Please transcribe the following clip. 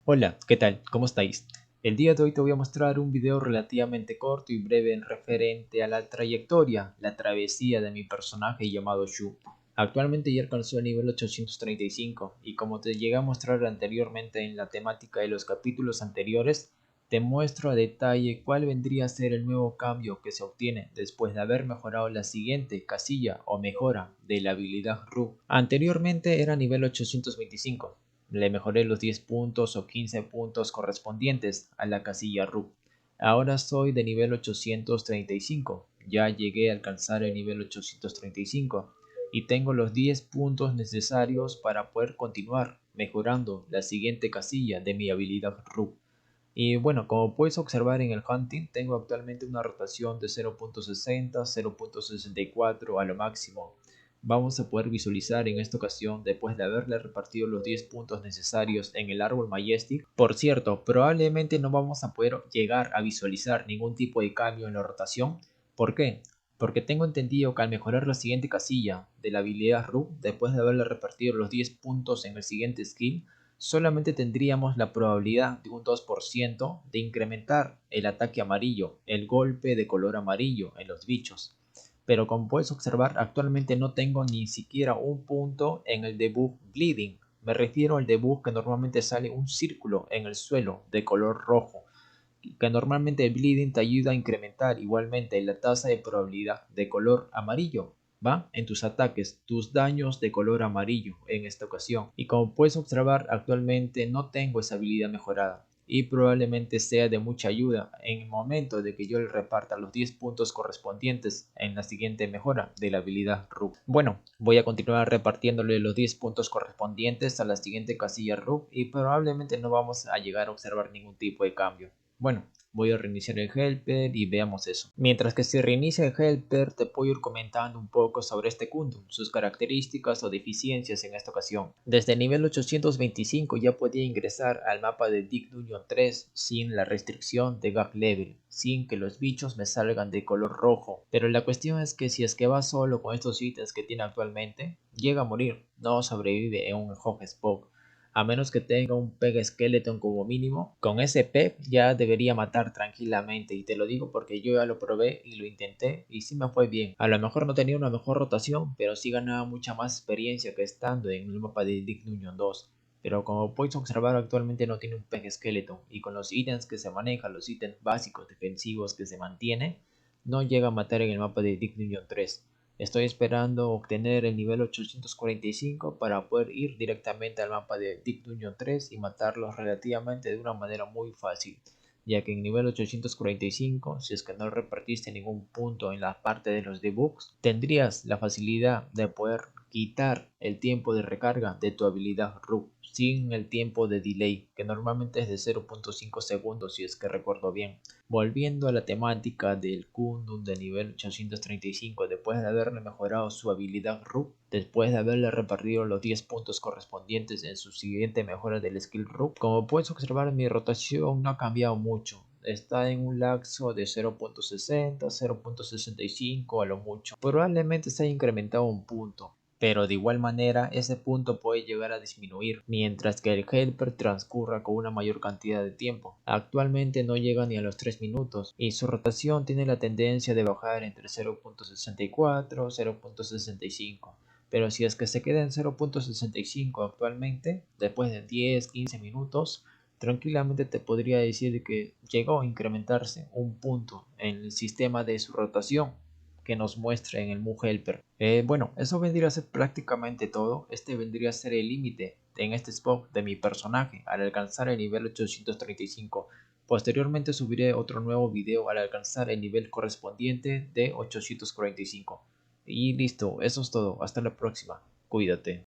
Hola, ¿qué tal? ¿Cómo estáis? El día de hoy te voy a mostrar un video relativamente corto y breve en referente a la trayectoria, la travesía de mi personaje llamado Shu. Actualmente ya alcanzó el nivel 835 y como te llegué a mostrar anteriormente en la temática de los capítulos anteriores, te muestro a detalle cuál vendría a ser el nuevo cambio que se obtiene después de haber mejorado la siguiente casilla o mejora de la habilidad Ru. Anteriormente era nivel 825. Le mejoré los 10 puntos o 15 puntos correspondientes a la casilla Ru. Ahora soy de nivel 835. Ya llegué a alcanzar el nivel 835 y tengo los 10 puntos necesarios para poder continuar mejorando la siguiente casilla de mi habilidad Ru. Y bueno, como puedes observar en el Hunting, tengo actualmente una rotación de 0.60, 0.64 a lo máximo. Vamos a poder visualizar en esta ocasión, después de haberle repartido los 10 puntos necesarios en el árbol Majestic. Por cierto, probablemente no vamos a poder llegar a visualizar ningún tipo de cambio en la rotación. ¿Por qué? Porque tengo entendido que al mejorar la siguiente casilla de la habilidad Ru, después de haberle repartido los 10 puntos en el siguiente skill, solamente tendríamos la probabilidad de un 2% de incrementar el ataque amarillo, el golpe de color amarillo en los bichos. Pero como puedes observar, actualmente no tengo ni siquiera un punto en el debuff Bleeding. Me refiero al debuff que normalmente sale un círculo en el suelo de color rojo, que normalmente el bleeding te ayuda a incrementar igualmente la tasa de probabilidad de color amarillo, ¿va? En tus ataques, tus daños de color amarillo en esta ocasión. Y como puedes observar, actualmente no tengo esa habilidad mejorada y probablemente sea de mucha ayuda en el momento de que yo le reparta los 10 puntos correspondientes en la siguiente mejora de la habilidad Rub. Bueno, voy a continuar repartiéndole los 10 puntos correspondientes a la siguiente casilla Rub y probablemente no vamos a llegar a observar ningún tipo de cambio. Bueno, voy a reiniciar el helper y veamos eso. Mientras que se reinicia el helper, te puedo ir comentando un poco sobre este Kundum, sus características o deficiencias en esta ocasión. Desde el nivel 825 ya podía ingresar al mapa de Dig Dungeon 3 sin la restricción de Gap Level, sin que los bichos me salgan de color rojo. Pero la cuestión es que si es que va solo con estos ítems que tiene actualmente, llega a morir, no sobrevive en un Hog-Spoke. A menos que tenga un Peg Skeleton como mínimo, con ese Peg ya debería matar tranquilamente, y te lo digo porque yo ya lo probé y lo intenté y sí me fue bien. A lo mejor no tenía una mejor rotación, pero sí ganaba mucha más experiencia que estando en el mapa de Dig Dungeon 2. Pero como puedes observar, actualmente no tiene un Peg Skeleton, y con los ítems que se manejan, los ítems básicos defensivos que se mantiene, no llega a matar en el mapa de Dig Dungeon 3. Estoy esperando obtener el nivel 845 para poder ir directamente al mapa de Dig Dungeon 3 y matarlos relativamente de una manera muy fácil, ya que en nivel 845, si es que no repartiste ningún punto en la parte de los debuffs, tendrías la facilidad de poder quitar el tiempo de recarga de tu habilidad Rook sin el tiempo de delay, que normalmente es de 0.5 segundos si es que recuerdo bien. Volviendo a la temática del Kundun de nivel 835, después de haberle mejorado su habilidad Rook, después de haberle repartido los 10 puntos correspondientes en su siguiente mejora del skill Rook, como puedes observar, mi rotación no ha cambiado mucho. Está en un lapso de 0.60, 0.65 a lo mucho. Probablemente se haya incrementado un punto, pero de igual manera ese punto puede llegar a disminuir mientras que el helper transcurra con una mayor cantidad de tiempo. Actualmente no llega ni a los 3 minutos y su rotación tiene la tendencia de bajar entre 0.64 y 0.65. Pero si es que se queda en 0.65 actualmente, después de 10-15 minutos, tranquilamente te podría decir que llegó a incrementarse un punto en el sistema de su rotación que nos muestra en el Mu Helper. Bueno, eso vendría a ser prácticamente todo. Este vendría a ser el límite en este spot de mi personaje al alcanzar el nivel 835. Posteriormente subiré otro nuevo video al alcanzar el nivel correspondiente de 845. Y listo, eso es todo. Hasta la próxima. Cuídate.